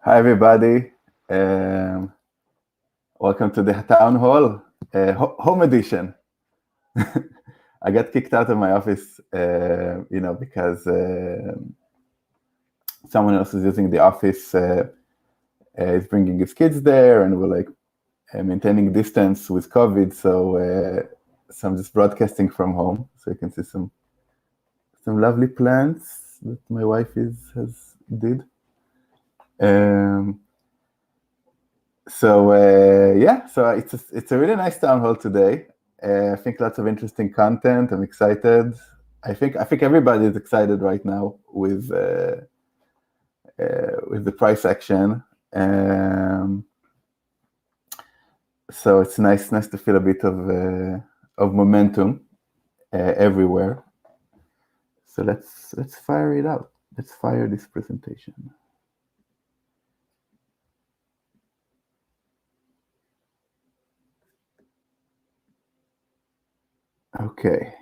Hi, everybody. Um, Welcome to the town hall, home edition. I got kicked out of my office, because someone else is using the office, is bringing his kids there, and we're like maintaining distance with COVID. So I'm just broadcasting from home, so you can see some lovely plants that my wife has did. Um, so it's a really nice town hall today. I think lots of interesting content. I'm excited. I think everybody is excited right now with the price action. So it's nice to feel a bit of momentum everywhere. So let's fire it out. Let's fire this presentation. Okay.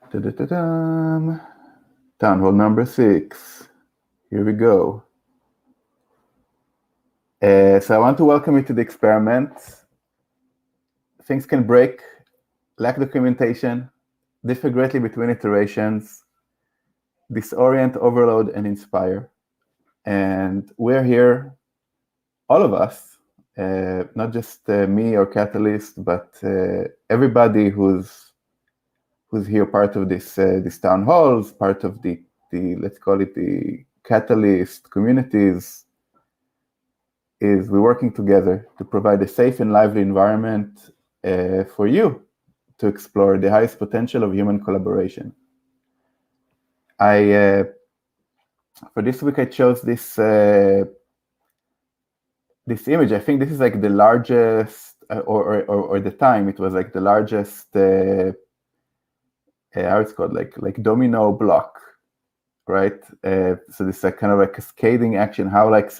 Da-da-da-dum. Town hall number 6. Here we go. So I want to welcome you to the experiment. Things can break, lack documentation, differ greatly between iterations, disorient, overload, and inspire. And we're here, all of us, not just me or Catalyst, but everybody who's here, part of this town halls, part of the let's call it the Catalyst communities, is we're working together to provide a safe and lively environment for you to explore the highest potential of human collaboration. For this week, I chose this image. I think this is like the largest, or the time it was like the largest, how it's called, like domino block, right? So this like kind of like cascading action, how like it's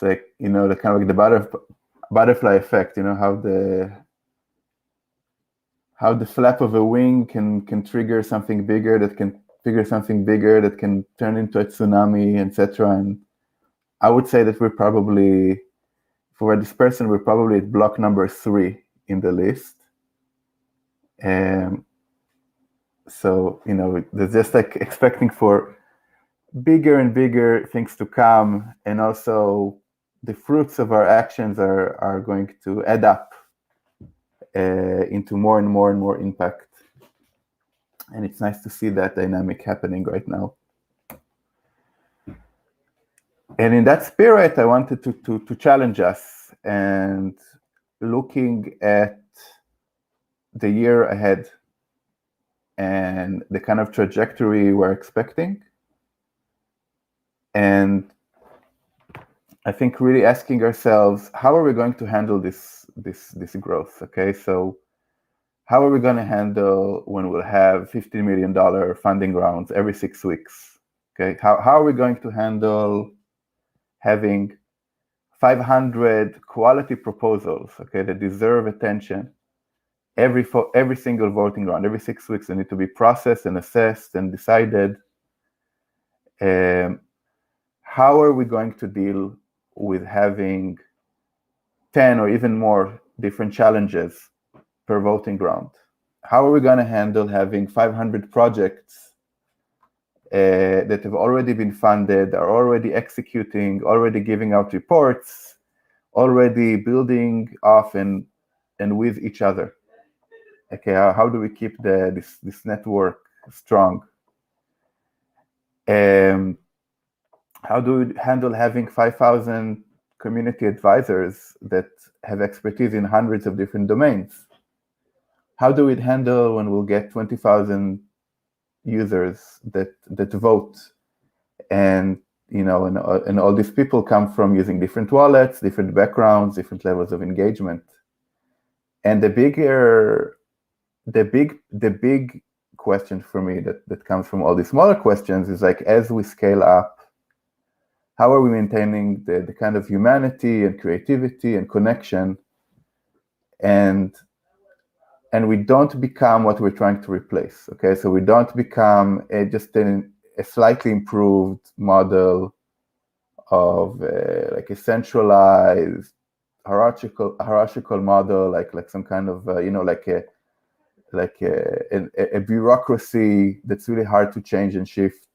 like, the kind of like the butterfly effect, how the flap of a wing can trigger something bigger, that can trigger something bigger, that can turn into a tsunami, etc. And I would say that we're probably, for this person, we're probably at block number 3 in the list. So, they're just like expecting for bigger and bigger things to come, and also the fruits of our actions are going to add up into more and more and more impact. And it's nice to see that dynamic happening right now. And in that spirit, I wanted to challenge us, and looking at the year ahead and the kind of trajectory we're expecting. And I think really asking ourselves, how are we going to handle this growth? Okay, so how are we going to handle when we'll have $15 million funding rounds every 6 weeks? Okay, how are we going to handle having 500 quality proposals, okay, that deserve attention every single voting round, every 6 weeks? They need to be processed and assessed and decided. How are we going to deal with having 10 or even more different challenges per voting round? How are we going to handle having 500 projects that have already been funded, are already executing, already giving out reports, already building off and with each other? Okay, how do we keep this network strong? How do we handle having 5,000 community advisors that have expertise in hundreds of different domains? How do we handle when we'll get 20,000 users that vote, and and all these people come from using different wallets, different backgrounds, different levels of engagement? And the big question for me that comes from all these smaller questions is like, as we scale up, how are we maintaining the kind of humanity and creativity and connection and and we don't become what we're trying to replace. Okay, so we don't become just a slightly improved model of like a centralized hierarchical model, like some kind of like a bureaucracy that's really hard to change and shift.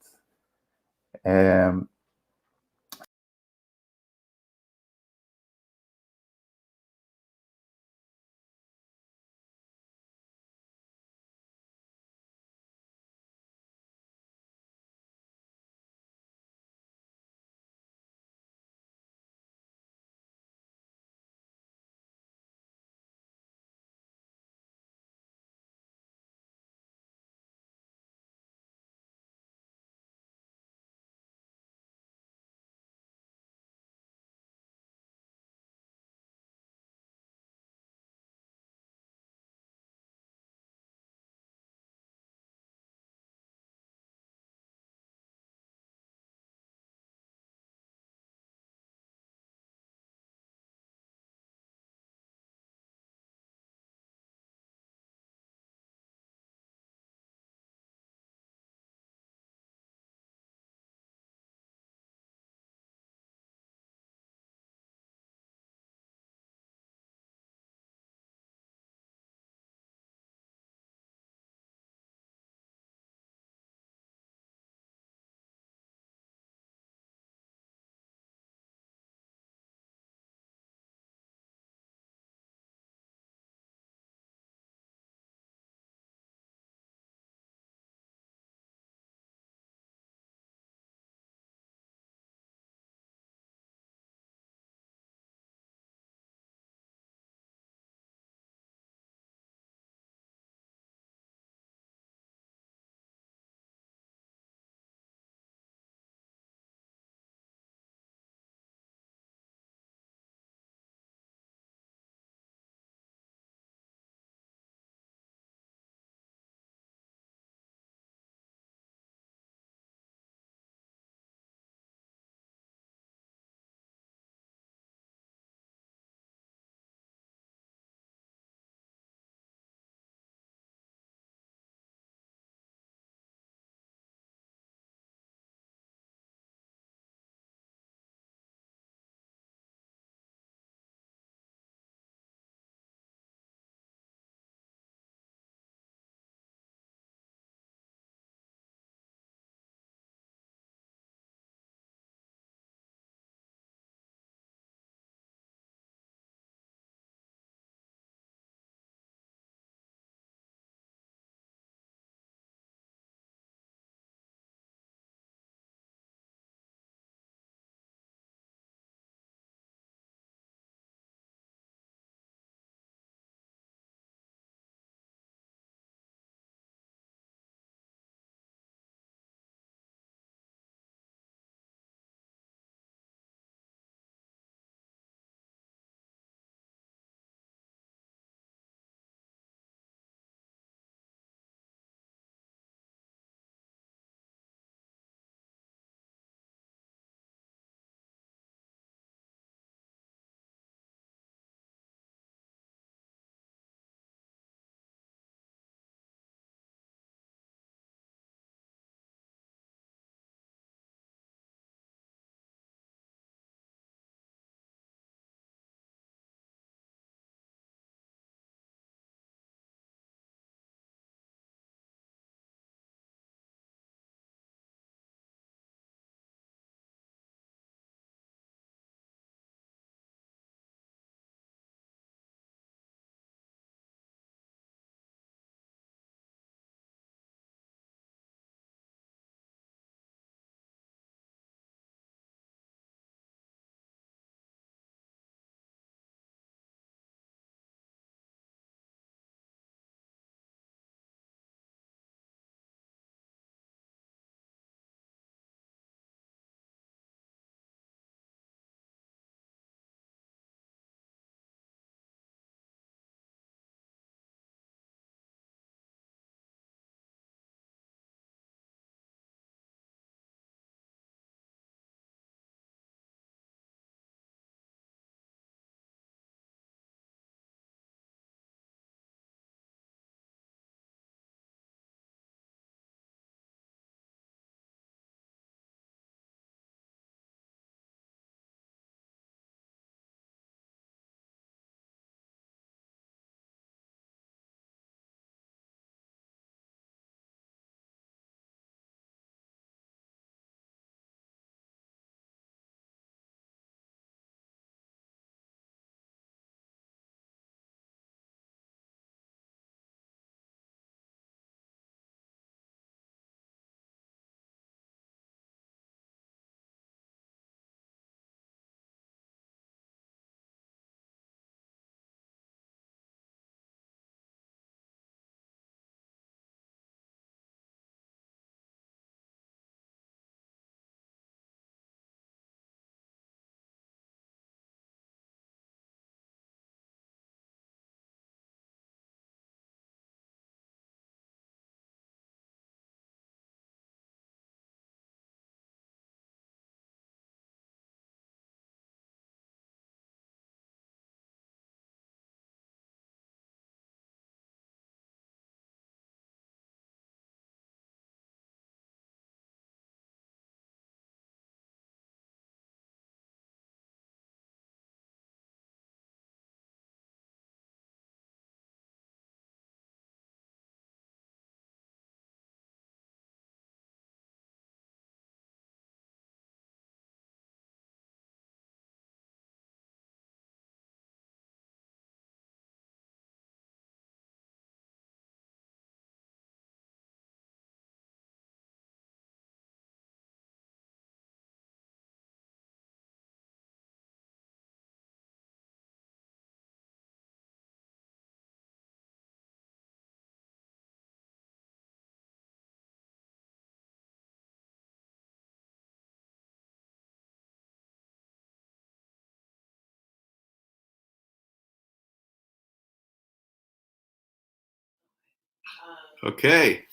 Okay.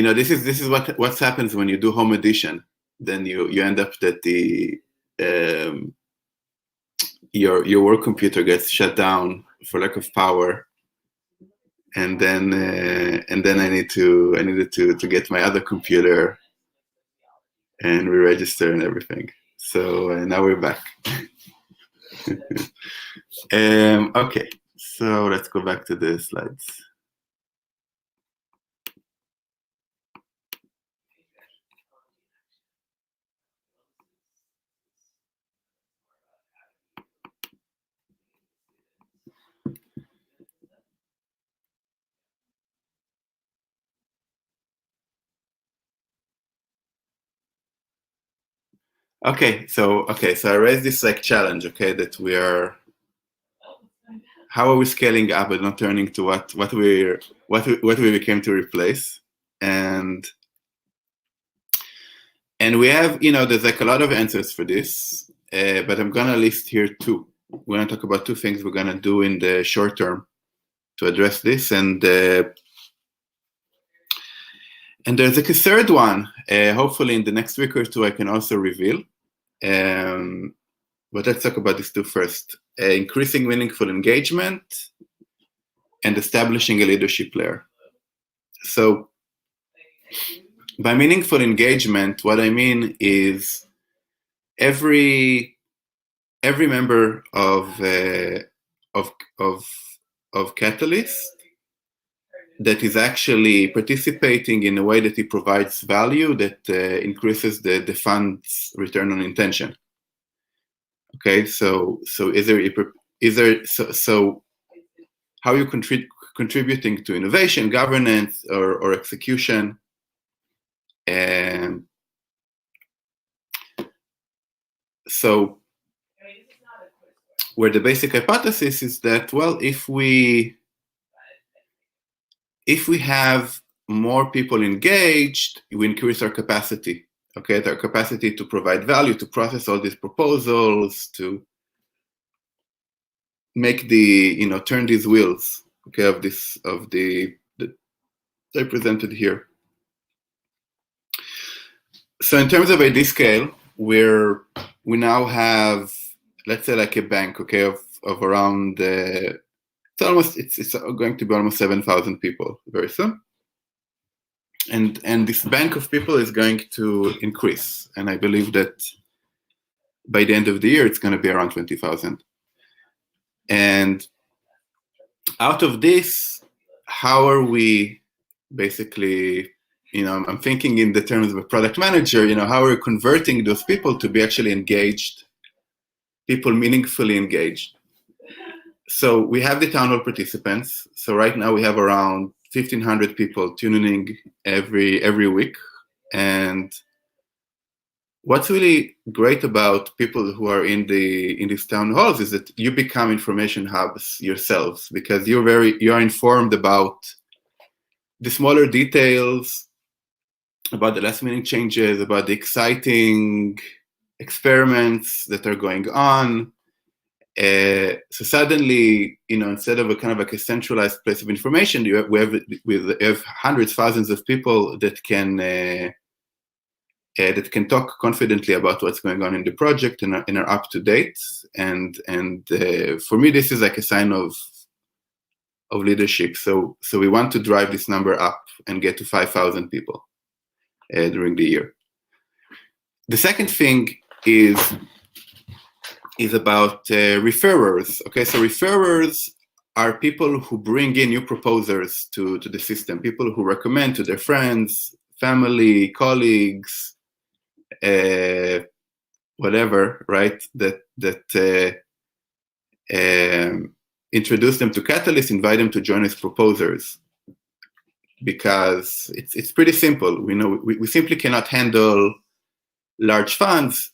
This is what happens when you do home edition. Then you end up that your work computer gets shut down for lack of power, and then I needed to get my other computer and re-register and everything. So now we're back. Okay, so let's go back to the slides. Okay, so I raised this challenge, that we are, how are we scaling up and not turning to what we became to replace, and we have, there's a lot of answers for this, but I'm gonna list here two. We're gonna talk about two things we're gonna do in the short term to address this, and there's a third one. Hopefully in the next week or two I can also reveal. But let's talk about these two first. Increasing meaningful engagement and establishing a leadership layer. So by meaningful engagement, what I mean is every member of Catalyst that is actually participating in a way that it provides value that increases the fund's return on intention. Okay, so how are you contributing to innovation, governance, or execution? And so where the basic hypothesis is that, well, if we have more people engaged, we increase our capacity. Okay, our capacity to provide value, to process all these proposals, to make turn these wheels, of the I presented here. So in terms of AD scale, we now have, let's say, a bank, of around it's going to be almost 7,000 people very soon. And this bank of people is going to increase. And I believe that by the end of the year, it's going to be around 20,000. And out of this, how are we basically, I'm thinking in the terms of a product manager, how are we converting those people to be actually engaged, people meaningfully engaged? So we have the town hall participants. So right now we have around 1,500 people tuning in every week. And what's really great about people who are in these town halls is that you become information hubs yourselves, because you are informed about the smaller details, about the last minute changes, about the exciting experiments that are going on. So suddenly, instead of a kind of a centralized place of information, we have hundreds, thousands of people that can talk confidently about what's going on in the project and are up to date. And for me, this is a sign of leadership. So we want to drive this number up and get to 5,000 people during the year. The second thing is about referrers. Okay, so referrers are people who bring in new proposers to the system, people who recommend to their friends, family, colleagues, whatever, right? That introduce them to Catalyst, invite them to join as proposers, because it's pretty simple. We simply cannot handle large funds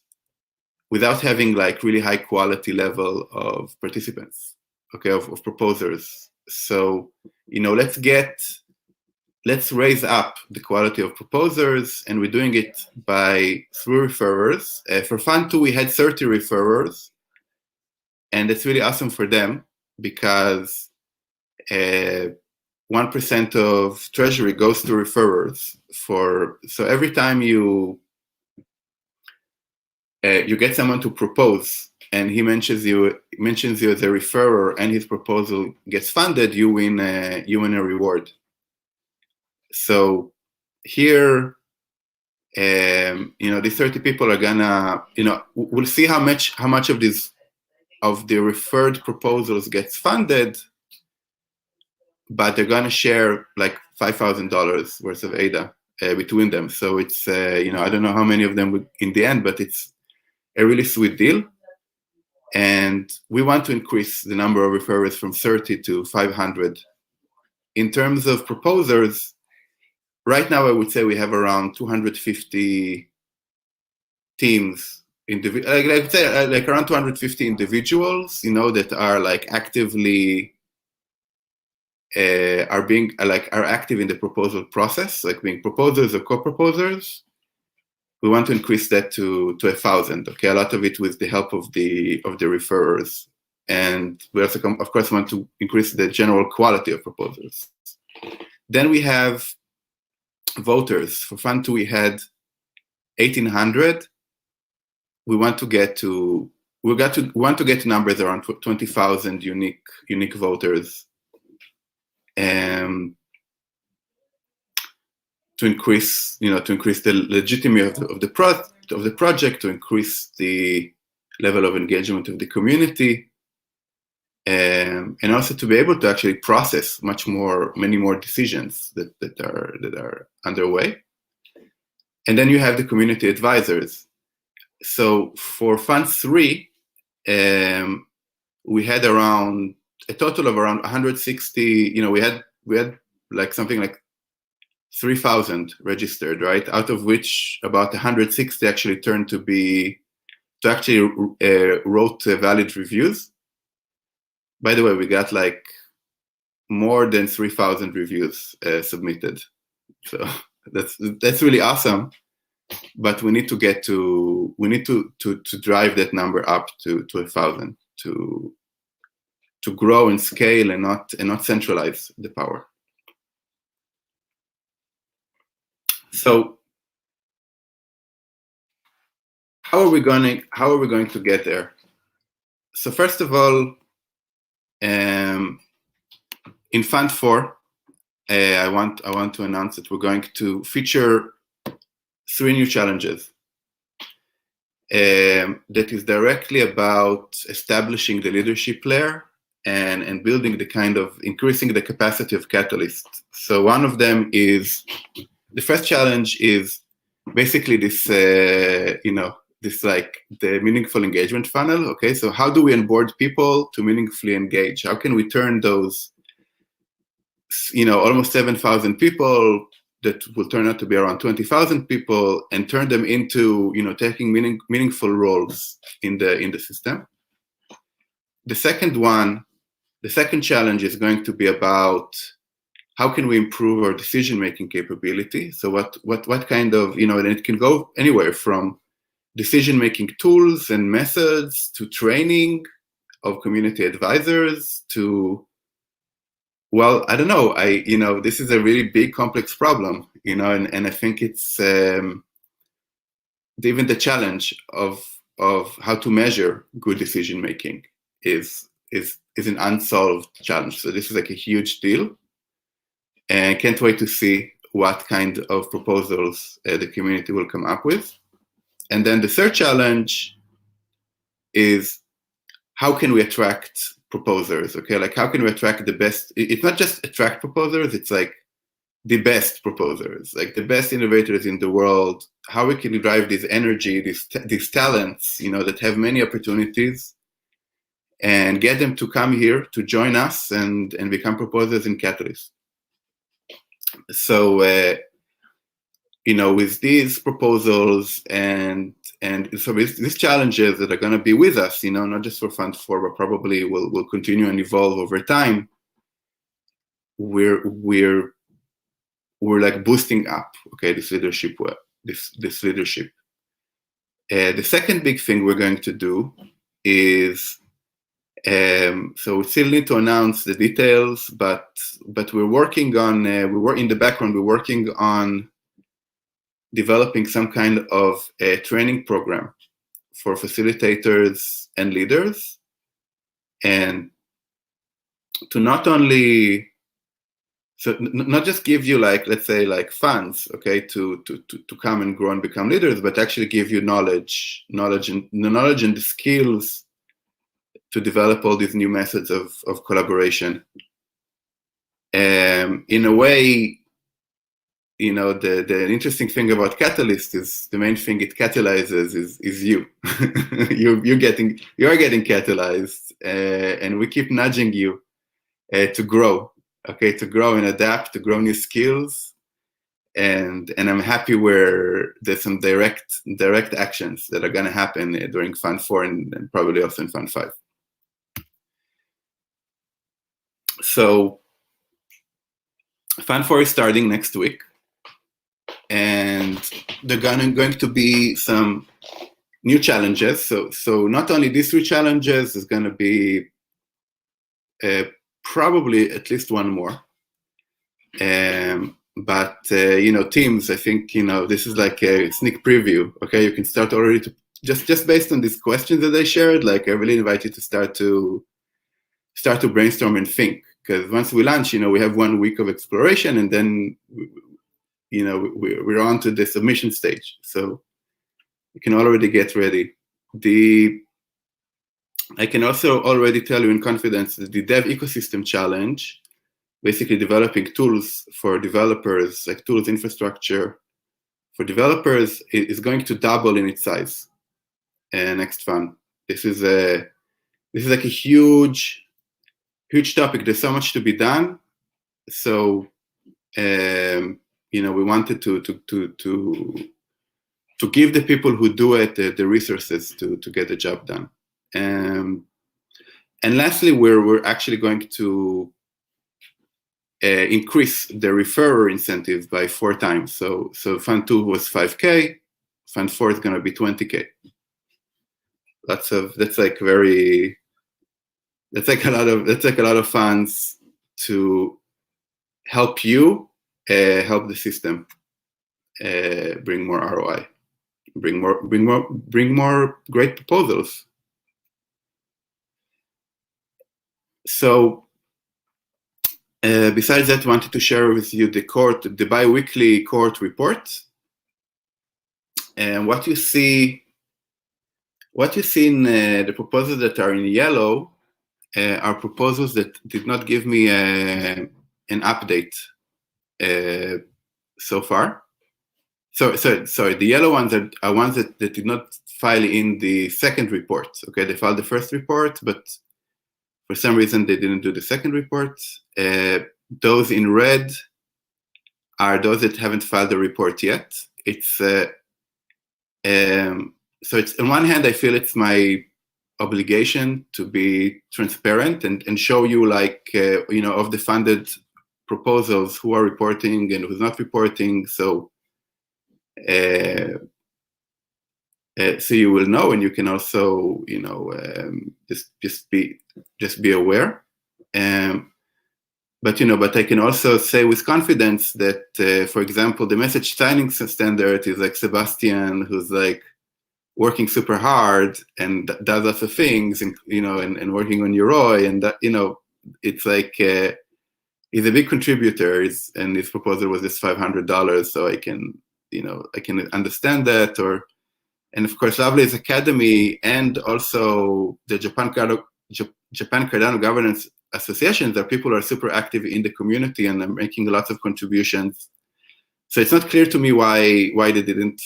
without having really high quality level of participants, of proposers. So let's get let's raise up the quality of proposers, and we're doing it through referrers. For Fund 2, we had 30 referrers, and it's really awesome for them because 1% of treasury goes to referrers. So every time you get someone to propose, and he mentions you as a referrer, and his proposal gets funded, you win a reward. So here, these 30 people are gonna, we'll see how much of the referred proposals gets funded, but they're gonna share like $5,000 worth of ADA between them. So it's, I don't know how many of them in the end, but it's a really sweet deal. And we want to increase the number of referrers from 30 to 500. In terms of proposers, right now, I would say we have around 250 teams, like around 250 individuals, that are like actively are active in the proposal process, like being proposers or co-proposers. We want to increase that to 1,000. Okay, a lot of it with the help of the referrers, and we also, of course, want to increase the general quality of proposals. Then we have voters. For Fund 2, we had 1,800. We want to get to numbers around 20,000 unique voters, to increase the legitimacy of the project, to increase the level of engagement of the community, and also to be able to actually process many more decisions that are underway. And then you have the community advisors. So for Fund 3, we had a total of around 160. We had like something like 3,000 registered, right? Out of which about 160 actually turned to wrote valid reviews. By the way, we got like more than 3,000 reviews submitted. So that's really awesome. But we need to drive that number up to 1,000 to grow and scale and not centralize the power. So how are we going to get there? So first of all, in Fund 4, I want to announce that we're going to feature 3 new challenges. That is directly about establishing the leadership layer and building increasing the capacity of catalysts. So one of them is, the first challenge is basically this, like the meaningful engagement funnel. Okay, so how do we onboard people to meaningfully engage? How can we turn those, almost 7,000 people that will turn out to be around 20,000 people, and turn them into, taking meaningful roles in the system? The second challenge is going to be about how can we improve our decision-making capability? So what kind of, and it can go anywhere from decision-making tools and methods to training of community advisors to, well, I don't know. This is a really big, complex problem, and I think it's even the challenge of how to measure good decision-making is an unsolved challenge. So this is like a huge deal, and I can't wait to see what kind of proposals the community will come up with. And then the third challenge is, how can we attract proposers? Okay, like how can we attract the best? It's not just attract proposers, it's like the best proposers, like the best innovators in the world. How we can drive this energy, these talents, that have many opportunities, and get them to come here to join us and become proposers and catalysts. So, with these proposals and so these challenges that are going to be with us, not just for Fund 4, but probably will continue and evolve over time. We're we're like boosting up, okay, this leadership. This leadership. The second big thing we're going to do is, so we still need to announce the details, but we're working on, in the background, we're working on developing some kind of a training program for facilitators and leaders, and to not only, so not just give you like, let's say like funds, okay, to come and grow and become leaders, but actually give you knowledge and the skills to develop all these new methods of collaboration. In a way, the interesting thing about Catalyst is the main thing it catalyzes is you. you are getting catalyzed, and we keep nudging you to grow, okay, to grow and adapt, to grow new skills, and I'm happy where there's some direct actions that are going to happen during Fund 4 and probably also in Fund 5. So Fund 4 is starting next week, and there are going to be some new challenges. So not only these 3 challenges, there's going to be probably at least one more. But teams, I think, this is like a sneak preview. Okay, you can start already to just based on these questions that I shared. Like, I really invite you to start to brainstorm and think, because once we launch, we have 1 week of exploration, and then we're on to the submission stage. So you can already get ready. I can also already tell you in confidence that the Dev Ecosystem Challenge, basically developing tools for developers, like tools infrastructure for developers, is going to double in its size next Fund. This is like a huge topic. There's so much to be done. So we wanted to give the people who do it the resources to get the job done. And lastly, we're actually going to increase the referrer incentive by 4 times. So Fund 2 was 5K, Fund 4 is going to be 20K. That's like a lot of funds to help you help the system bring more ROI, bring more great proposals. So besides that, I wanted to share with you the biweekly cohort report. And what you see in the proposals that are in yellow are proposals that did not give me an update so far. So sorry, the yellow ones are ones that did not file in the second report. Okay, they filed the first report, but for some reason they didn't do the second report. Those in red are those that haven't filed the report yet. It's so it's, on one hand, I feel it's my obligation to be transparent and show you, like, of the funded proposals, who are reporting and who's not reporting. So so you will know, and you can also, just be aware. But I can also say with confidence that, for example, the message signing standard is like Sebastian, who's like working super hard and does lots of things, and and working on Yoroi, and that, it's like he's a big contributor, and his proposal was just $500, so I can understand that. And of course, Lovely's Academy and also the Japan Cardano Governance Association, that people are super active in the community and are making lots of contributions. So it's not clear to me why they didn't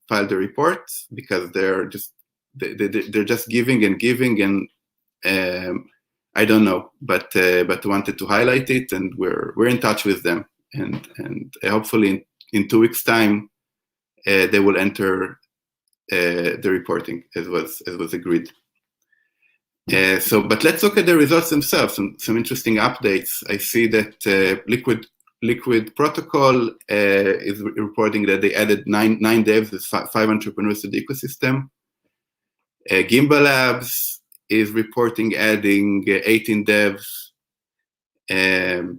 file the report, because they're just giving and giving, and I don't know, but wanted to highlight it, and we're in touch with them, and hopefully in 2 weeks' time they will enter the reporting as was agreed. But let's look at the results themselves. Some interesting updates. I see that Liquid Liquid Protocol is reporting that they added nine devs with 5 entrepreneurs to the ecosystem. Gimbal Labs is reporting adding 18 devs. The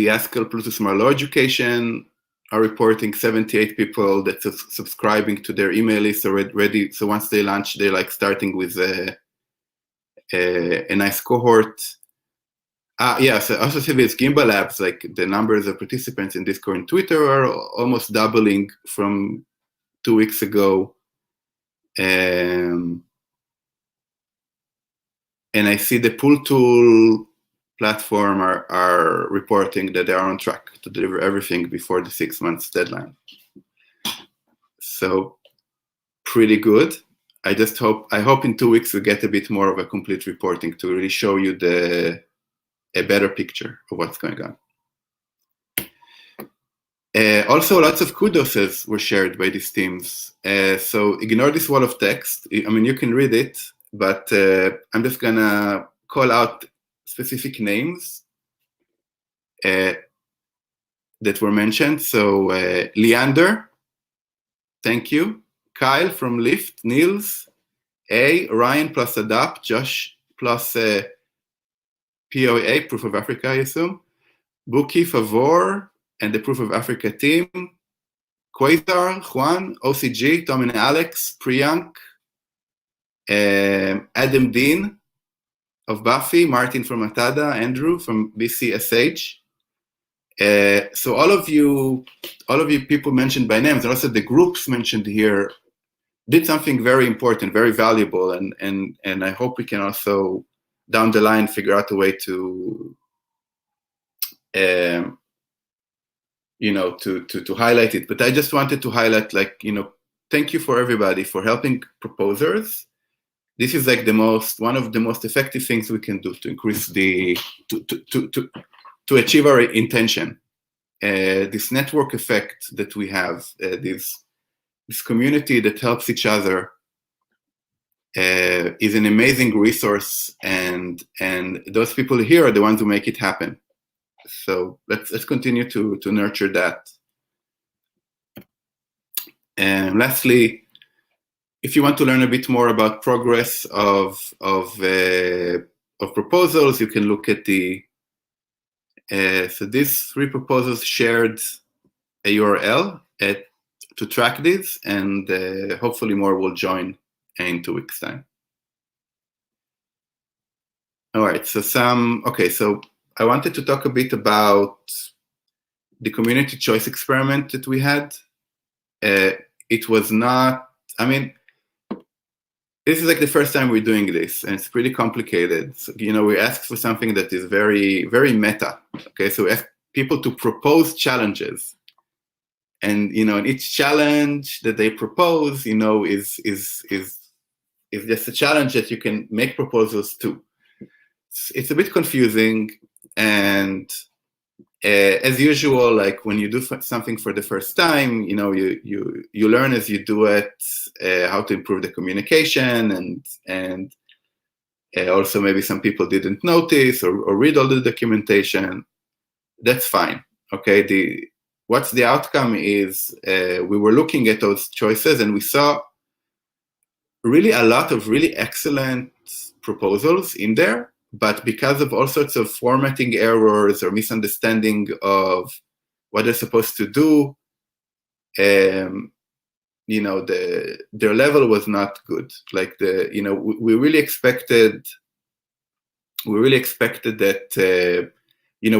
Haskell Bluetooth Marlowe Education are reporting 78 people that subscribing to their email list already. So once they launch, they're like starting with a nice cohort. Yeah, so also see with Gimbal Labs, like the numbers of participants in Discord and Twitter are almost doubling from 2 weeks ago. And I see the Pool Tool platform are reporting that they are on track to deliver everything before the 6 months deadline. So pretty good. I hope in 2 weeks we get a bit more of a complete reporting to really show you a better picture of what's going on. Also, lots of kudos were shared by these teams. So ignore this wall of text. I mean, you can read it, but I'm just gonna call out specific names that were mentioned. So Leander, thank you. Kyle from Lyft, Niels, Ryan plus Adapt, Josh plus POA, Proof of Africa, I assume. Buki, Favor, and the Proof of Africa team. Quasar, Juan, OCG, Tom and Alex, Priyank, Adam Dean of Buffy, Martin from Atada, Andrew from BCSH. So all of you people mentioned by names, and also the groups mentioned here, did something very important, very valuable, and I hope we can also down the line figure out a way to to highlight it. But I just wanted to highlight, like, thank you for everybody for helping proposers. This is like one of the most effective things we can do to increase to achieve our intention. This network effect that we have, this community that helps each other, is an amazing resource, and those people here are the ones who make it happen. So let's continue to nurture that. And lastly, if you want to learn a bit more about progress of proposals, you can look at so these 3 proposals shared a URL to track these, and hopefully more will join in 2 weeks' time. All right, so so I wanted to talk a bit about the community choice experiment that we had. It was not, I mean, this is like the first time we're doing this, and it's pretty complicated. So, we asked for something that is very, very meta. Okay, so we ask people to propose challenges, and in each challenge that they propose, is just a challenge that you can make proposals to. It's a bit confusing, and as usual, like when you do something for the first time, you learn as you do it how to improve the communication, and also maybe some people didn't notice or read all the documentation. That's fine. Okay. What's the outcome is we were looking at those choices, and we saw really a lot of really excellent proposals in there. But because of all sorts of formatting errors or misunderstanding of what they're supposed to do, their level was not good. Like we really expected that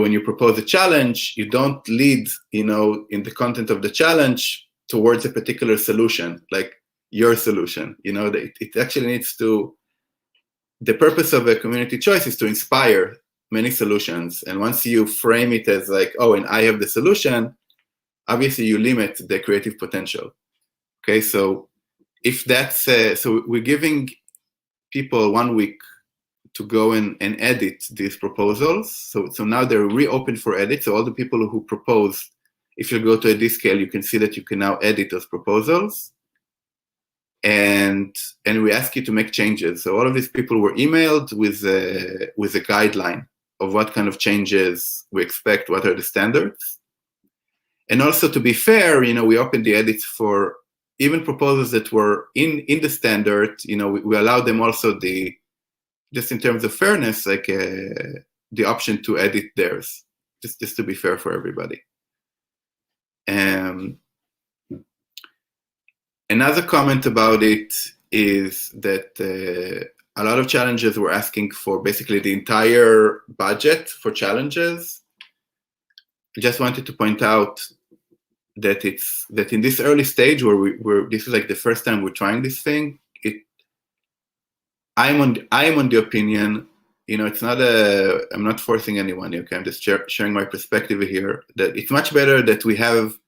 when you propose a challenge, you don't lead in the content of the challenge towards a particular solution, like your solution. It actually needs to. The purpose of a community choice is to inspire many solutions. And once you frame it as like, oh, and I have the solution, obviously you limit the creative potential. Okay, so if that's, so we're giving people 1 week to go and edit these proposals. So now they're reopened for edit. So all the people who proposed, if you go to a Dscale, you can see that you can now edit those proposals. And we ask you to make changes. So all of these people were emailed with a guideline what kind of changes we expect, what are the standards. And also, to be fair, we opened the edits for even proposals that were in the standard. We allowed them also just in terms of fairness, like the option to edit theirs, just to be fair for everybody. Another comment about it is that a lot of challenges were asking for basically the entire budget for challenges. I just wanted to point out that in this early stage where this is like the first time we're trying this thing, I am on the opinion, it's not I'm not forcing anyone, okay? I'm just sharing my perspective here, that it's much better that we have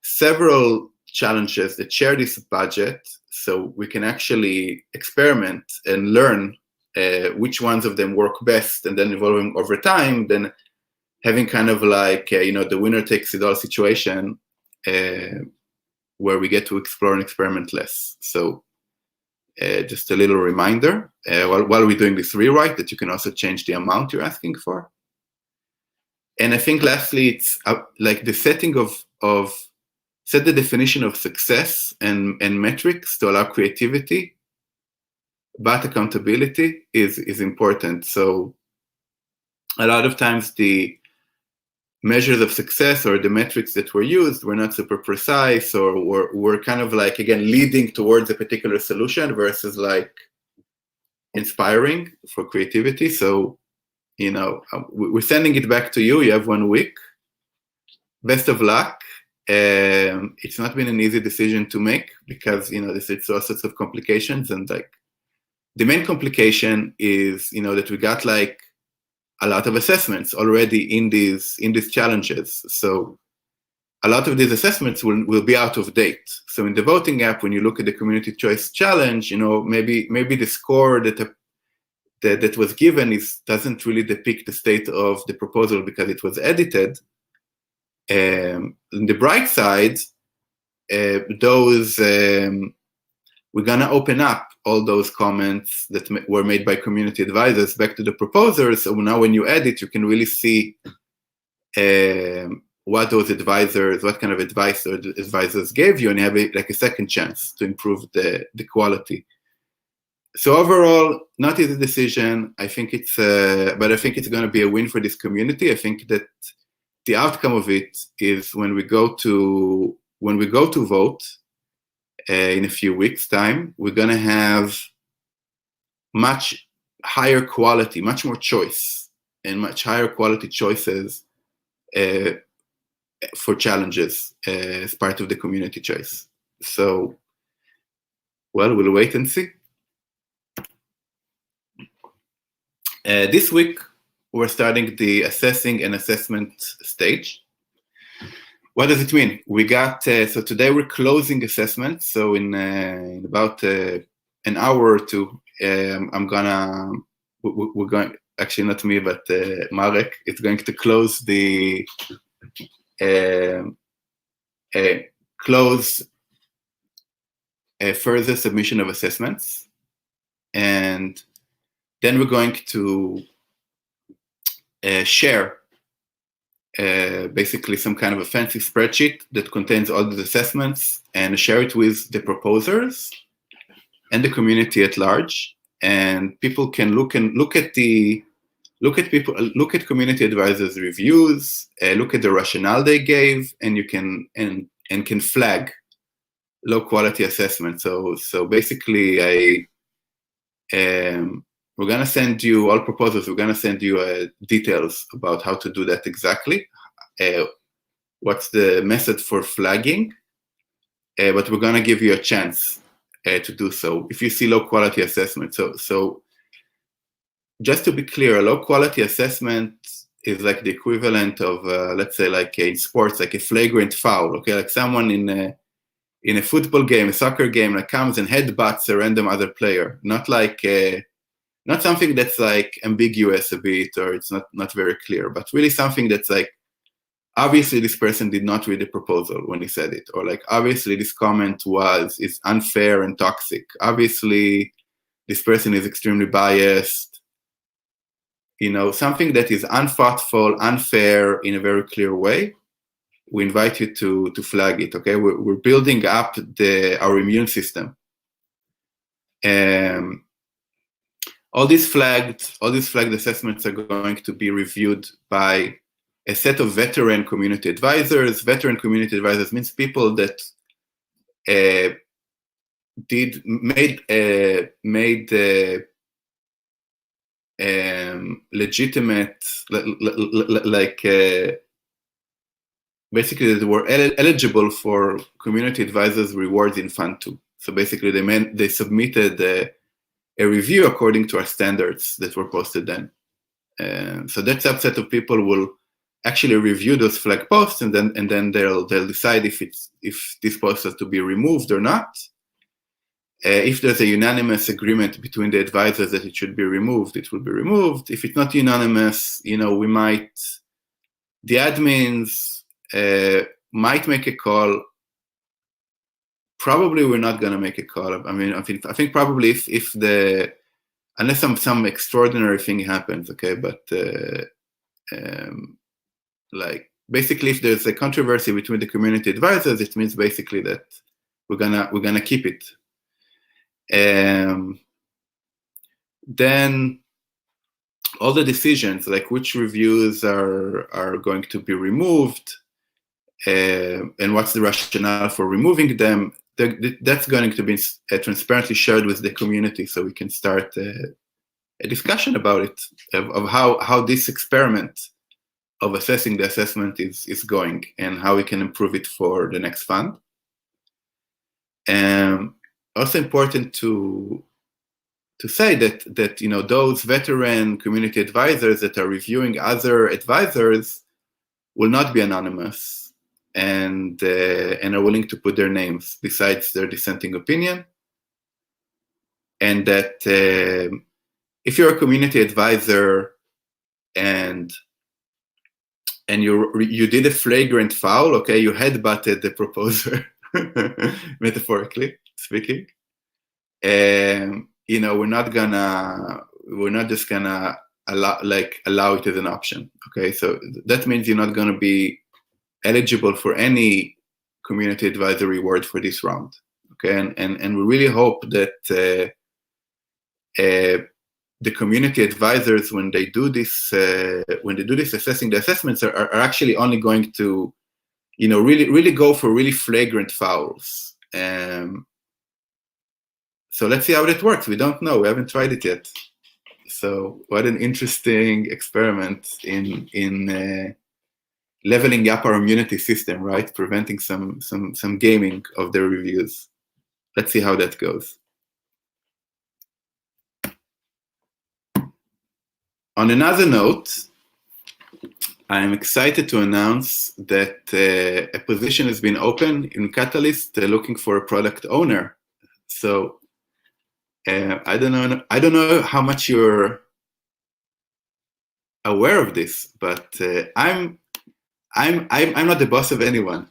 several challenges that share this budget, so we can actually experiment and learn which ones of them work best, and then evolving over time, than having kind of like, the winner takes it all situation, where we get to explore and experiment less. So just a little reminder, while we're doing this rewrite, that you can also change the amount you're asking for. And I think lastly, it's like the setting set the definition of success and metrics to allow creativity, but accountability is important. So a lot of times the measures of success or the metrics that were used were not super precise, or were kind of like, again, leading towards a particular solution versus like inspiring for creativity. So, we're sending it back to you. You have 1 week. Best of luck. It's not been an easy decision to make because, it's all sorts of complications. And like the main complication is, that we got like a lot of assessments already in these challenges. So a lot of these assessments will be out of date. So in the voting app, when you look at the community choice challenge, maybe the score that was given doesn't really depict the state of the proposal because it was edited. On the bright side, we're gonna open up all those comments that were made by community advisors back to the proposers. So now when you edit, you can really see what those advisors, what kind of advice those advisors gave you, and you have like a second chance to improve the quality. So overall, not easy decision. I think but I think it's going to be a win for this community. I think that the outcome of it is when we go to vote in a few weeks' time, we're going to have much higher quality, much more choice, and much higher quality choices for challenges as part of the community choice. So, well, we'll wait and see. This week, we're starting the assessing and assessment stage. What does it mean? We got, so today we're closing assessment. So in about an hour or two, we're going, actually not me, but Marek is going to close the, further submission of assessments. And then we're going to share basically some kind of a fancy spreadsheet that contains all the assessments and share it with the proposers and the community at large. And people can look at community advisors' reviews, look at the rationale they gave, and you can can flag low quality assessment. So basically, we're going to send you, all proposals, we're going to send you details about how to do that exactly, what's the method for flagging, but we're going to give you a chance to do so if you see low quality assessment. So just to be clear, a low quality assessment is like the equivalent of, let's say, like in sports, like a flagrant foul, okay? Like someone in a football game, a soccer game, like comes and headbutts a random other player, not like not something that's like ambiguous a bit, or it's not very clear, but really something that's like, obviously this person did not read the proposal when he said it, or like, obviously this comment is unfair and toxic. Obviously this person is extremely biased. something that is unthoughtful, unfair in a very clear way, we invite you to flag it. Okay, we're building up our immune system. All these flagged assessments are going to be reviewed by a set of veteran community advisors. Veteran community advisors means people that made legitimate, basically they were eligible for community advisors rewards in Fund 2. So basically they submitted a review according to our standards that were posted then. So that subset of people will actually review those flag posts, and then they'll decide if this post has to be removed or not. If there's a unanimous agreement between the advisors that it should be removed, it will be removed. If it's not unanimous, the admins might make a call. Probably we're not going to make a call. I mean, I think probably if unless some extraordinary thing happens, okay. But basically, if there's a controversy between the community advisors, it means basically that we're gonna keep it. Then all the decisions, like which reviews are going to be removed, and what's the rationale for removing them, that's going to be transparently shared with the community, so we can start a discussion about it, of how this experiment of assessing the assessment is going, and how we can improve it for the next fund. Also important to say that those veteran community advisors that are reviewing other advisors will not be anonymous, and are willing to put their names besides their dissenting opinion. And that if you're a community advisor and you did a flagrant foul, okay, you headbutted the proposer, metaphorically speaking, we're not just gonna allow it as an option. Okay, so that means you're not gonna be eligible for any community advisory award for this round. Okay, and we really hope that the community advisors, when they do this assessing the assessments, are actually only going to really go for really flagrant fouls. So let's see how that works. We don't know. We haven't tried it yet. So what an interesting experiment in leveling up our immunity system, right? Preventing some gaming of the reviews. Let's see how that goes. On another note, I'm excited to announce that a position has been open in Catalyst looking for a product owner. So I don't know how much you're aware of this, but I'm not the boss of anyone.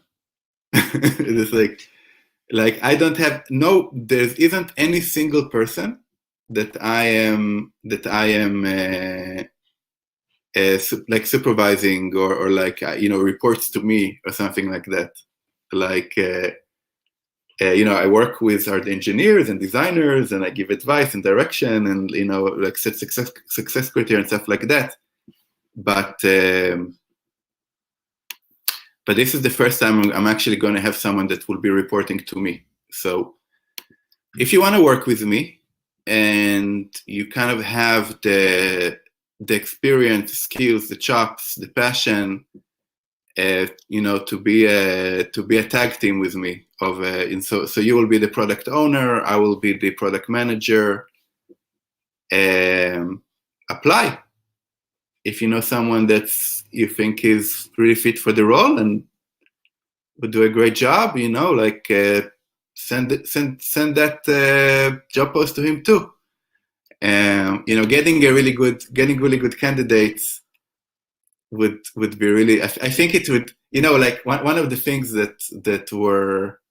It's like I don't have there isn't any single person that I am like supervising or like reports to me or something like that. Like I work with our engineers and designers, and I give advice and direction, and like set success criteria and stuff like that. But this is the first time I'm actually going to have someone that will be reporting to me. So if you want to work with me and you kind of have the experience, the skills, the chops, the passion, to be a tag team with me. So you will be the product owner, I will be the product manager. Apply. If you know someone that you think is really fit for the role and would do a great job, send that job post to him too. Getting really good candidates would be really. I think it would. Like one of the things that were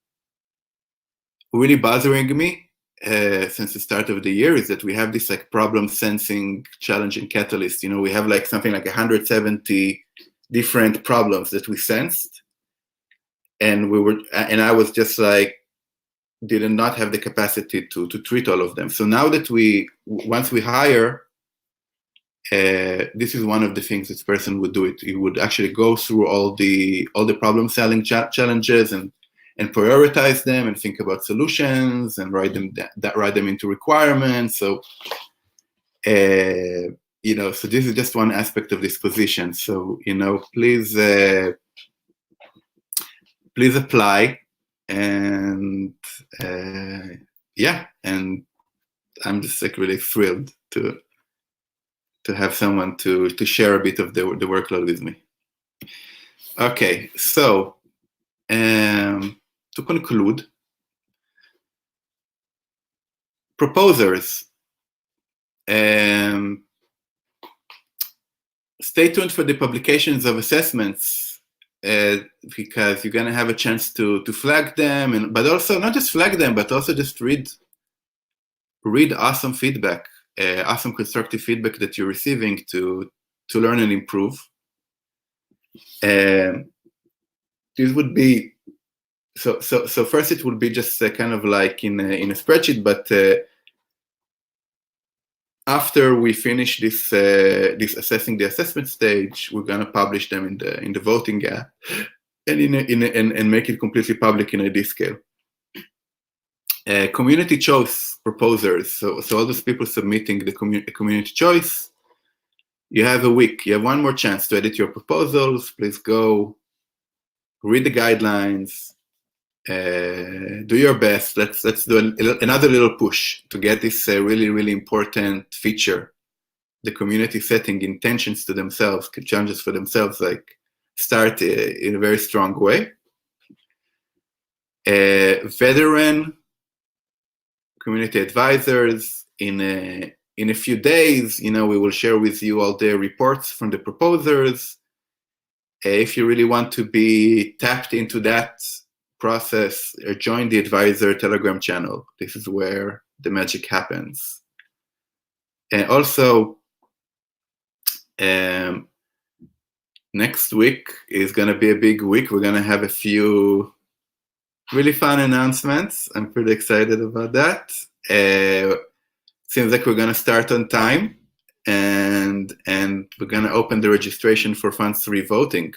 really bothering me since the start of the year is that we have this like problem sensing challenge in Catalyst. We have like something like 170 different problems that we sensed, and I was just like, did not have the capacity to treat all of them. So now that once we hire, this is one of the things this person would do. He would actually go through all the problem solving challenges and prioritize them and think about solutions and write them into requirements. So so this is just one aspect of this position. So please apply, and and I'm just like really thrilled to have someone to share a bit of the workload with me. Okay, so to conclude, proposers, stay tuned for the publications of assessments, because you're going to have a chance to flag them, but also not just flag them, but also just read awesome feedback, awesome constructive feedback that you're receiving to learn and improve. This would be so first it would be just kind of like in a spreadsheet, but after we finish this assessing the assessment stage, we're going to publish them in the voting app and and make it completely public in a D-scale. Community choice proposers. So all those people submitting the community choice, you have a week. You have one more chance to edit your proposals. Please go read the guidelines. Do your best. Let's do another little push to get this really, really important feature, the community setting intentions to themselves, challenges for themselves, like start in a very strong way. Veteran community advisors, in a few days, we will share with you all the reports from the proposers. If you really want to be tapped into that process, join the advisor Telegram channel. This is where the magic happens. And also, next week is going to be a big week. We're going to have a few really fun announcements. I'm pretty excited about that. Seems like we're going to start on time, and we're going to open the registration for Fund 3 voting.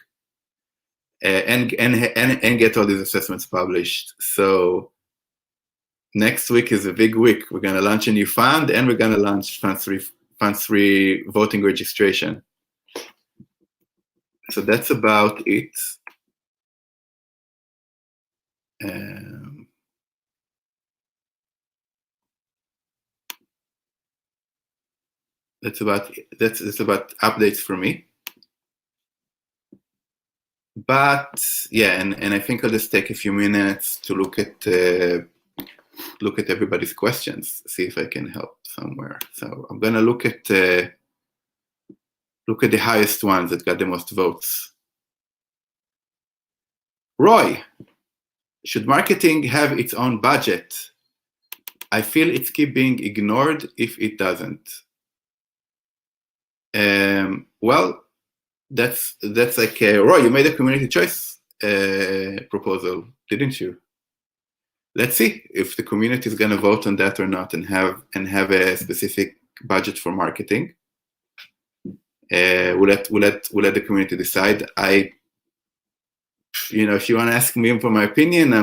And get all these assessments published. So next week is a big week. We're going to launch a new fund, and we're going to launch Fund 3 voting registration. So that's about it. That's about updates for me. But yeah, and I think I'll just take a few minutes to look at everybody's questions, see if I can help somewhere. So I'm gonna look at the highest ones that got the most votes. Roy, should marketing have its own budget? I feel it's keep being ignored if it doesn't. Well, that's like Roy, you made a community choice proposal, didn't you? Let's see if the community is going to vote on that or not, and have a specific budget for marketing. We'll let the community decide. If you want to ask me for my opinion, I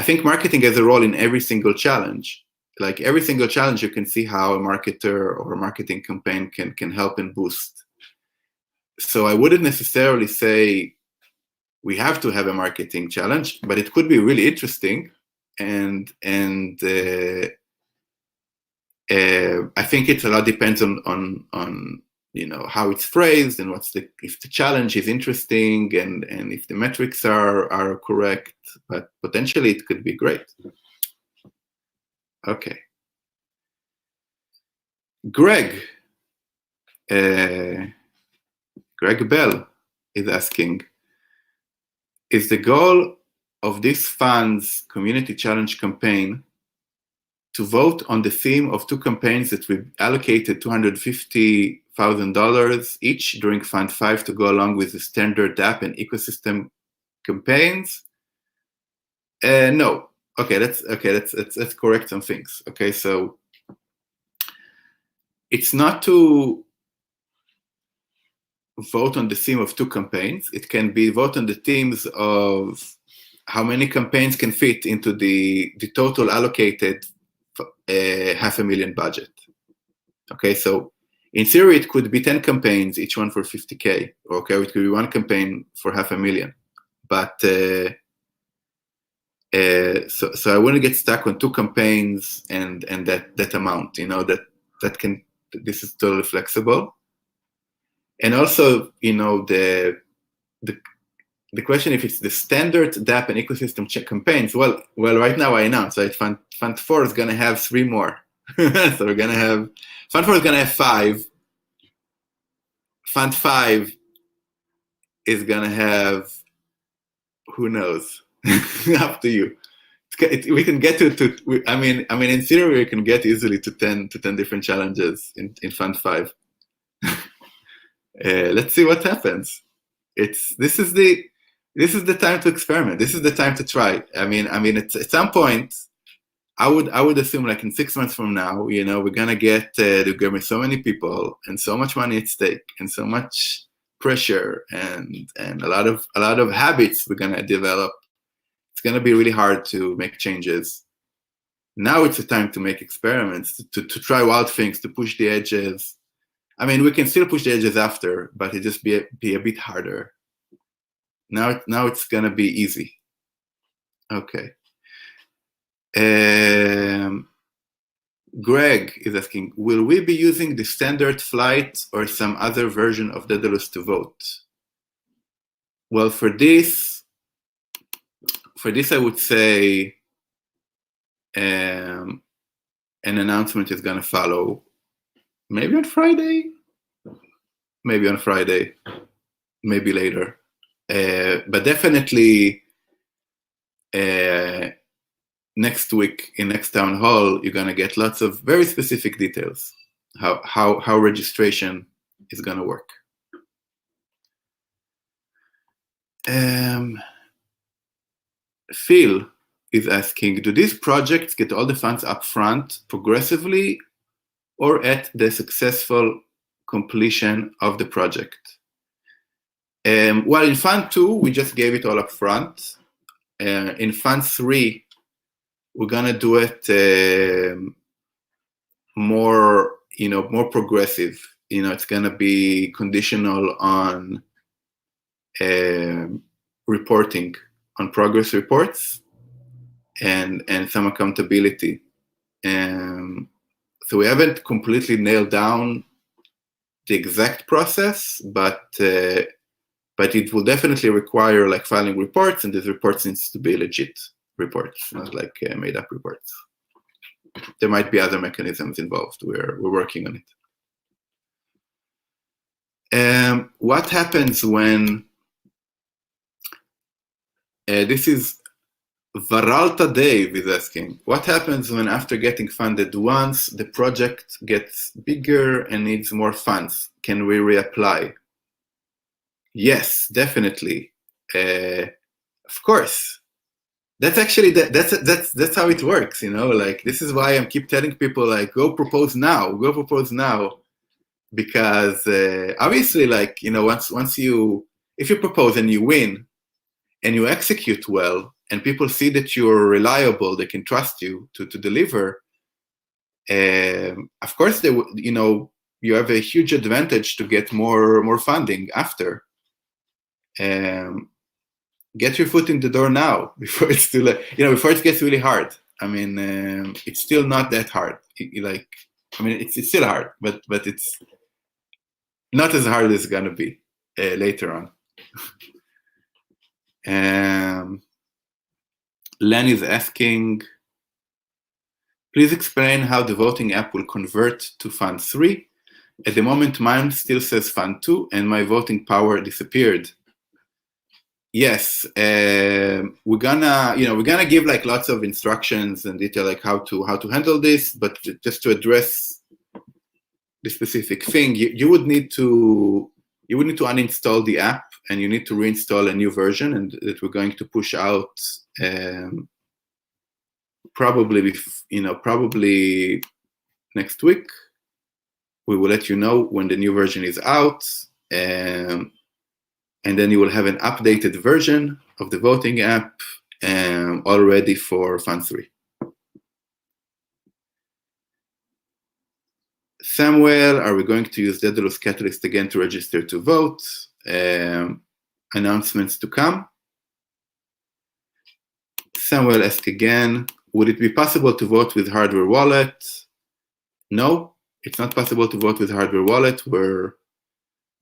think marketing has a role in every single challenge. Like every single challenge, you can see how a marketer or a marketing campaign can help and boost. So I wouldn't necessarily say we have to have a marketing challenge, but it could be really interesting. And I think it a lot depends on how it's phrased and if the challenge is interesting and if the metrics are correct. But potentially it could be great. Okay. Greg Bell is asking, is the goal of this fund's community challenge campaign to vote on the theme of 2 campaigns that we allocated $250,000 each during Fund 5 to go along with the standard app and ecosystem campaigns. No. Okay, let's correct some things. Okay, so it's not to vote on the theme of 2 campaigns. It can be vote on the themes of how many campaigns can fit into the total allocated $500,000 budget. Okay, so in theory it could be 10 campaigns, each one for $50K. Okay, it could be 1 campaign for $500,000. But so I wouldn't get stuck on 2 campaigns and that amount. You know, that can, this is totally flexible. And also, you know, the question if it's the standard DApp and ecosystem check campaigns. Well, right now I announced that Fund 4 is going to have 3 more. So we're going to have Fund 4 is going to have 5. Fund 5 is going to have, who knows? Up to you. We can get to I mean, in theory, we can get easily to 10 different challenges in Fund 5. Let's see what happens. This is the time to experiment. This is the time to try. I mean, at some point, I would assume like in 6 months from now, you know, we're gonna get there's gonna be so many people and so much money at stake and so much pressure and a lot of habits we're gonna develop. It's gonna be really hard to make changes. Now it's the time to make experiments, to try wild things, to push the edges. I mean, we can still push the edges after, but it just be a bit harder. Now it's gonna be easy. Okay. Greg is asking, will we be using the standard flight or some other version of Daedalus to vote? Well, for this I would say an announcement is gonna follow. Maybe on Friday, maybe later. But definitely next week in next town hall, you're gonna get lots of very specific details how registration is gonna work. Phil is asking, do these projects get all the funds up front progressively or at the successful completion of the project? Well, in Fund 2, we just gave it all up front. In Fund 3, we're gonna do it more progressive. You know, it's gonna be conditional on reporting, on progress reports, and some accountability. So we haven't completely nailed down the exact process, but it will definitely require like filing reports, and these reports needs to be legit reports, not like made up reports. There might be other mechanisms involved. We're working on it. What happens when this is Varalta Dave is asking, what happens when after getting funded once, the project gets bigger and needs more funds? Can we reapply? Yes, definitely. Of course. That's actually, that's how it works, you know, like this is why I keep telling people like, go propose now, because obviously like, you know, once you, if you propose and you win and you execute well, and people see that you're reliable, they can trust you to deliver, of course, you know, you have a huge advantage to get more funding after. Get your foot in the door now before it's too late. You know, before it gets really hard. I mean, it's still not that hard. It's still hard, but it's not as hard as it's gonna be later on. Len is asking, please explain how the voting app will convert to Fund 3. At the moment, mine still says Fund 2, and my voting power disappeared. Yes, we're gonna give like lots of instructions and detail like how to handle this, but just to address the specific thing, you would need to uninstall the app, and you need to reinstall a new version, and that we're going to push out probably next week. We will let you know when the new version is out, and then you will have an updated version of the voting app all ready for Fund 3. Samuel, are we going to use Daedalus Catalyst again to register to vote? Announcements to come. Samuel asked again, would it be possible to vote with hardware wallet? No, it's not possible to vote with hardware wallet. We're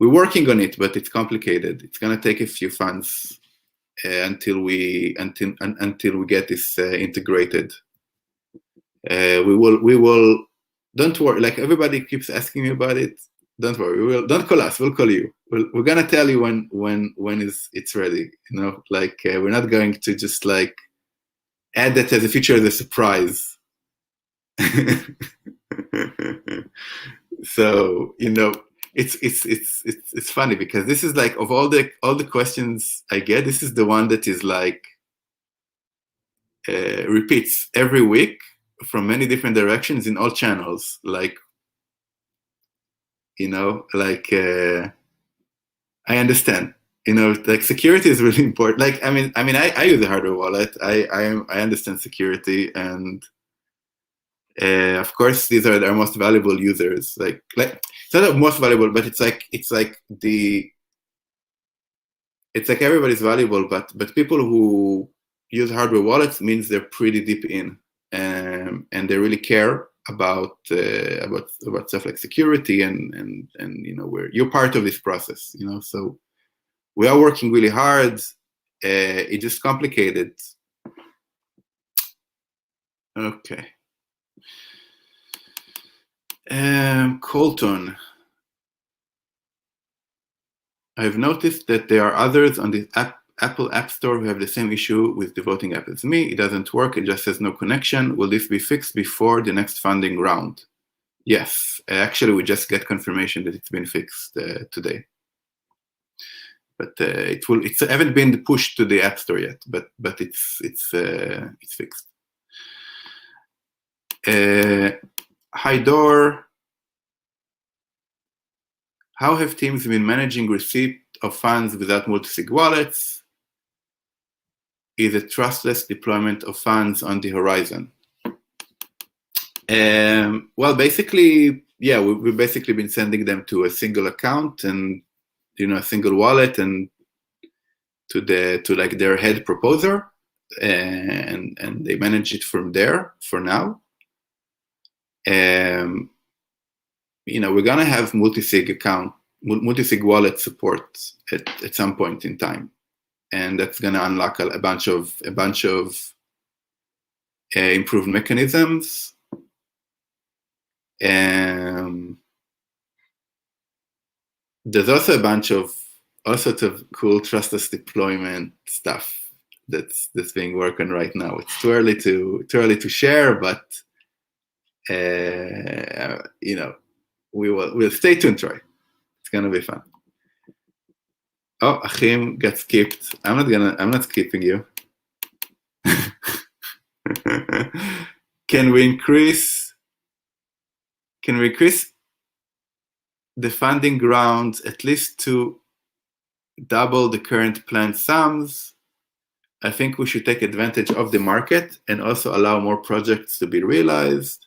working on it, but it's complicated. It's going to take a few funds until we get this integrated. We will. Don't worry. Like everybody keeps asking me about it. Don't worry. Don't call us. We'll call you. We're gonna tell you when it's ready. You know, like we're not going to just like add that as a feature as a surprise. So it's funny because this is like of all the questions I get, this is the one that is like repeats every week from many different directions in all channels. Like I understand. Like security is really important. Like I use a hardware wallet. I understand security, and of course these are our most valuable users. Like it's not most valuable, but it's like everybody's valuable, but people who use hardware wallets means they're pretty deep in, and they really care about stuff like security, and you're part of this process. So we are working really hard. It's just complicated. Okay. Colton, I've noticed that there are others on the Apple App Store who have the same issue with the voting app as me. It doesn't work. It just says no connection. Will this be fixed before the next funding round? Yes. Actually, we just get confirmation that it's been fixed today. But it haven't been pushed to the App Store yet. But it's fixed. Haidor, how have teams been managing receipt of funds without multi-sig wallets? Is a trustless deployment of funds on the horizon? Well, basically, yeah, we've basically been sending them to a single account and a single wallet, and to like their head proposer, and they manage it from there for now. We're gonna have multi-sig wallet support at some point in time, and that's gonna unlock a bunch of improved mechanisms. There's also a bunch of all sorts of cool trustless deployment stuff that's being worked on right now. It's too early to share, but we'll stay tuned, Troy. It's gonna be fun. Oh, Achim got skipped. I'm not skipping you. Can we increase the funding rounds at least to double the current planned sums? I think we should take advantage of the market and also allow more projects to be realized.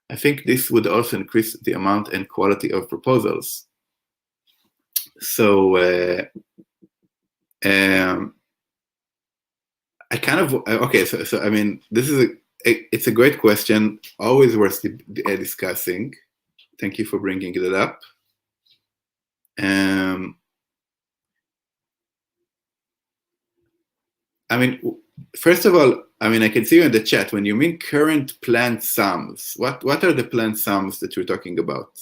I think this would also increase the amount and quality of proposals. So I kind of okay. So I mean, this is it's a great question, always worth discussing. Thank you for bringing it up. I mean, first of all, I mean, I can see you in the chat. When you mean current planned sums, what are the planned sums that you're talking about?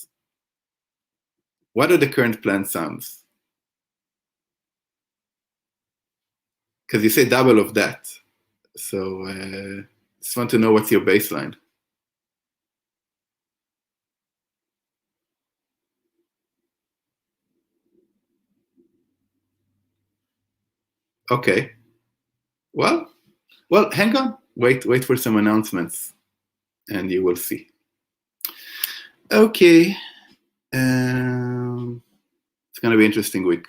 What are the current planned sums? because you say double of that. So just want to know what's your baseline. Okay. Well, hang on. Wait for some announcements, and you will see. Okay. It's going to be an interesting week.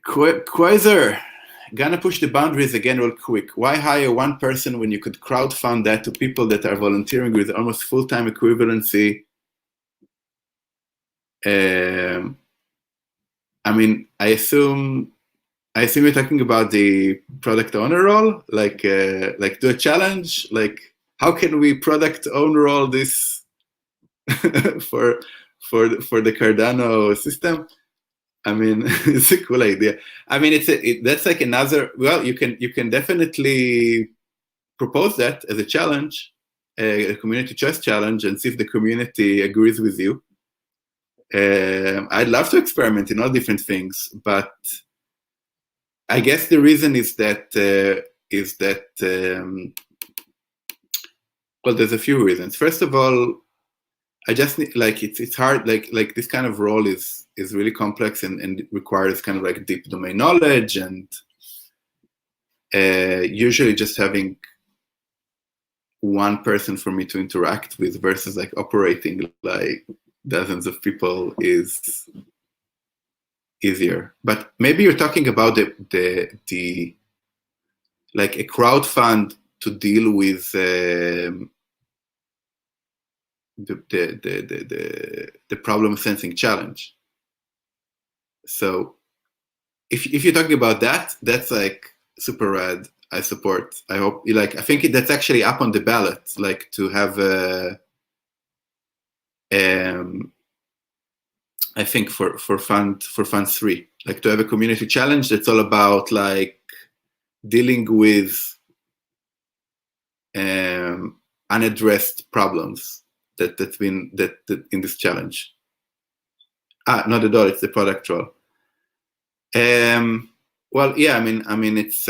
Quasar, gonna push the boundaries again real quick. Why hire one person when you could crowdfund that to people that are volunteering with almost full-time equivalency? I mean, I assume you're talking about the product owner role, like do a challenge. Like, how can we product owner role this for the Cardano system? I mean, it's a cool idea. I mean, that's like another. Well, you can definitely propose that as a challenge, a community choice challenge, and see if the community agrees with you. I'd love to experiment in all different things, but I guess the reason is that well, there's a few reasons. First of all, I just need, like, it's hard, like this kind of role is really complex and requires kind of like deep domain knowledge, and usually just having one person for me to interact with versus like operating like dozens of people is easier. But maybe you're talking about the like a crowd fund to deal with the problem sensing challenge. So if you're talking about that, that's like super rad. I support. I hope you like. I think that's actually up on the ballot. Like to have I think for fund 3, like to have a community challenge that's all about like dealing with unaddressed problems that in this challenge. Not at all. It's the product role. Well, yeah. I mean, it's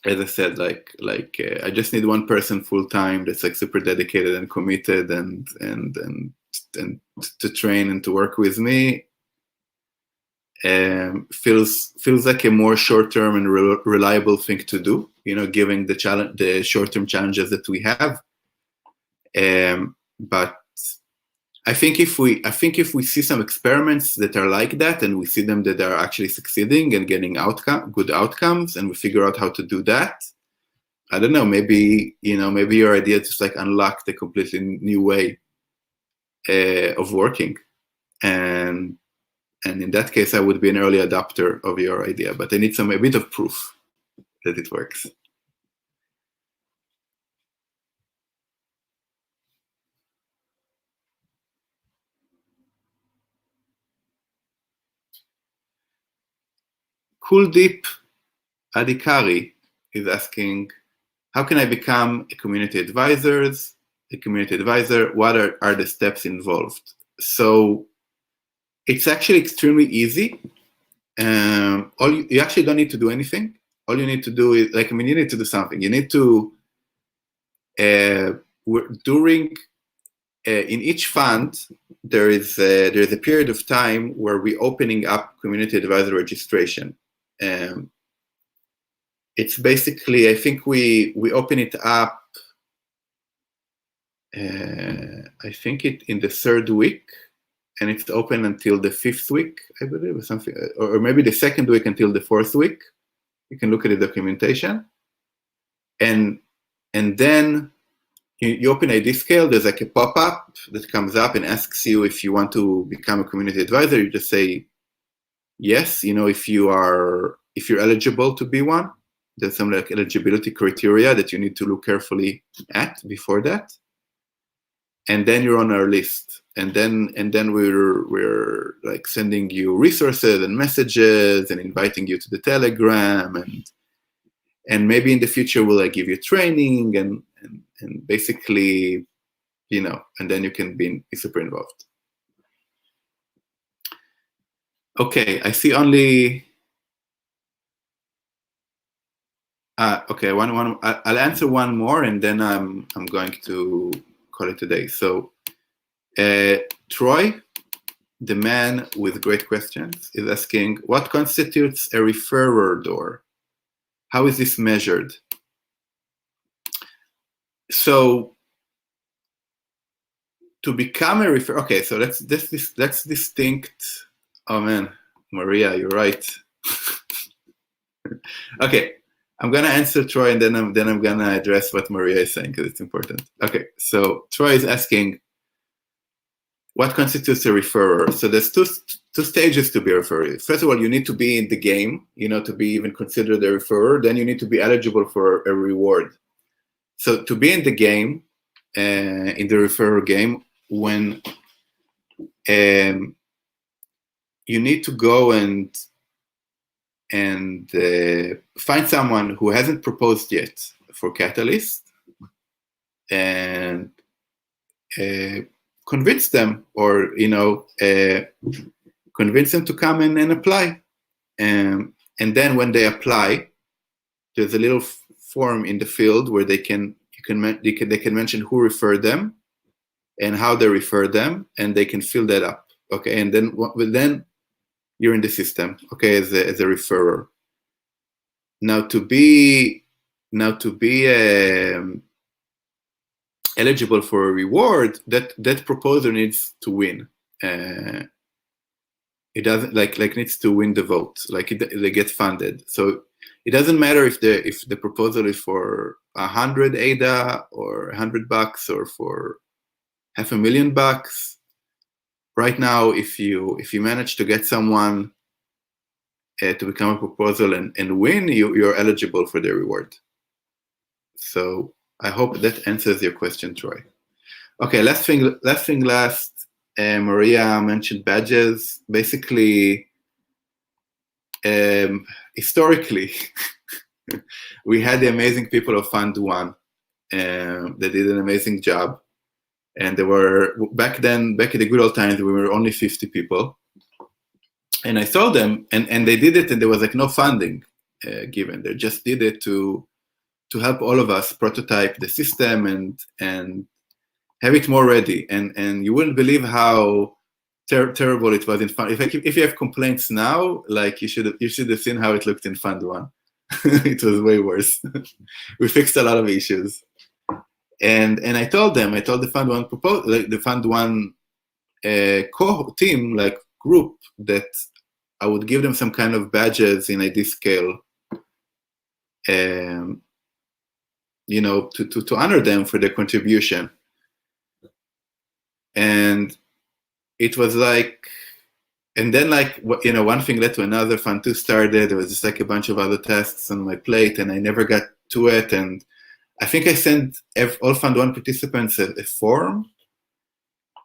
as I said, like I just need one person full time that's like super dedicated and committed and to train and to work with me. Feels like a more short term and reliable thing to do. You know, given the short term challenges that we have. But I think if we see some experiments that are like that, and we see them that are actually succeeding and getting good outcomes, and we figure out how to do that, I don't know, maybe your idea just like unlocked a completely new way of working, and in that case, I would be an early adopter of your idea, but I need a bit of proof that it works. Kuldeep Adhikari is asking, how can I become a community advisor? What are the steps involved? So it's actually extremely easy. You actually don't need to do anything. All you need to do is, you need to do something. You need to, in each fund, there is a period of time where we're opening up community advisor registration. It's basically, I think we open it up, I think in the 3rd week, and it's open until the 5th week, I believe, or something, or maybe the 2nd week until the 4th week. You can look at the documentation, and then you open ID Scale. There's like a pop-up that comes up and asks you if you want to become a community advisor. You just say yes. If you're eligible to be one. There's some like eligibility criteria that you need to look carefully at before that, and then you're on our list. And then we're like sending you resources and messages and inviting you to the Telegram, and maybe in the future we'll like give you training and basically, and then you can be super involved. Okay, I see only. Okay, I'll answer one more, and then I'm going to call it a day. So, Troy, the man with great questions, is asking, what constitutes a referrer door? How is this measured? So, to become a referrer, okay, so let's distinct. Oh man, Maria, you're right. Okay, I'm gonna answer Troy, and then I'm gonna address what Maria is saying because it's important. Okay, so Troy is asking, what constitutes a referrer? So there's two stages to be a referrer. First of all, you need to be in the game, to be even considered a referrer. Then you need to be eligible for a reward. So to be in the game, in the referrer game, when you need to go and find someone who hasn't proposed yet for Catalyst and convince them, or convince them to come and apply. And then when they apply, there's a little form in the field where they can mention who referred them and how they referred them, and they can fill that up. Okay, and then you're in the system. Okay, as a referrer. Now to be eligible for a reward, that proposer needs to win. It doesn't needs to win the vote. They get funded. So it doesn't matter if the proposal is for 100 ADA or $100 or for $500,000. Right now, if you manage to get someone to become a proposal and win, you're eligible for the reward. So I hope that answers your question, Troy. Okay, last thing last. Maria mentioned badges. Basically, historically, we had the amazing people of Fund One. They did an amazing job. And there were, back in the good old times, we were only 50 people. And I saw them, and they did it, and there was no funding given. They just did it to help all of us prototype the system and have it more ready. And you wouldn't believe how terrible it was in Fund. If you have complaints now, you should have seen how it looked in Fund One. It was way worse. We fixed a lot of issues. And I told the Fund One the Fund One team, group, that I would give them some kind of badges in ID scale, to honor them for their contribution. And it was and then one thing led to another. Fund 2 started. There was just a bunch of other tasks on my plate, and I never got to it. And I think I sent all Fund 1 participants a form,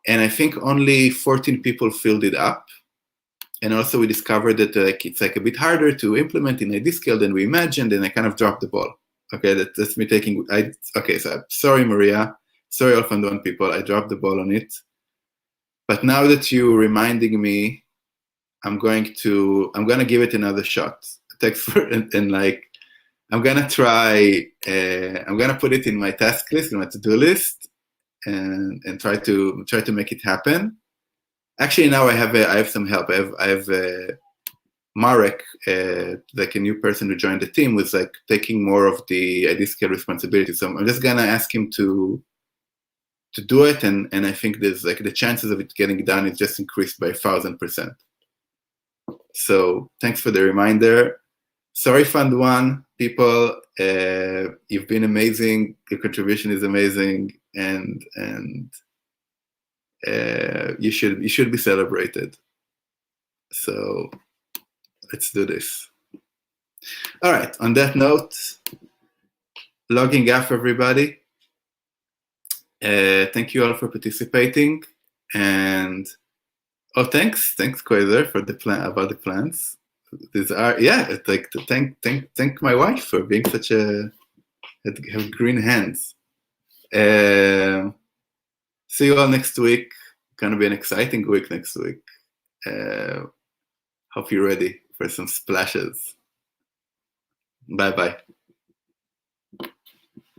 and I think only 14 people filled it up. And also we discovered that it's a bit harder to implement in ID scale than we imagined, and I kind of dropped the ball. Okay, that's me taking. So I'm sorry, Maria. Sorry, all Fund 1 people. I dropped the ball on it. But now that you're reminding me, I'm gonna give it another shot. Thanks for I'm gonna try. I'm gonna put it in my task list, in my to-do list, and try to make it happen. Actually, now I have some help. I have Marek, a new person who joined the team, was taking more of the ID scale responsibility. So I'm just gonna ask him to do it, and I think there's the chances of it getting done is just increased by 1,000%. So thanks for the reminder. Sorry, Fund 1 people, you've been amazing. Your contribution is amazing, and you should be celebrated. So let's do this. All right. On that note, logging off, everybody. Thank you all for participating, and thanks Quasar for the plan about the plans. These are to thank my wife for being have green hands. See you all next week. Gonna be an exciting week next week. Hope you're ready for some splashes. Bye-bye.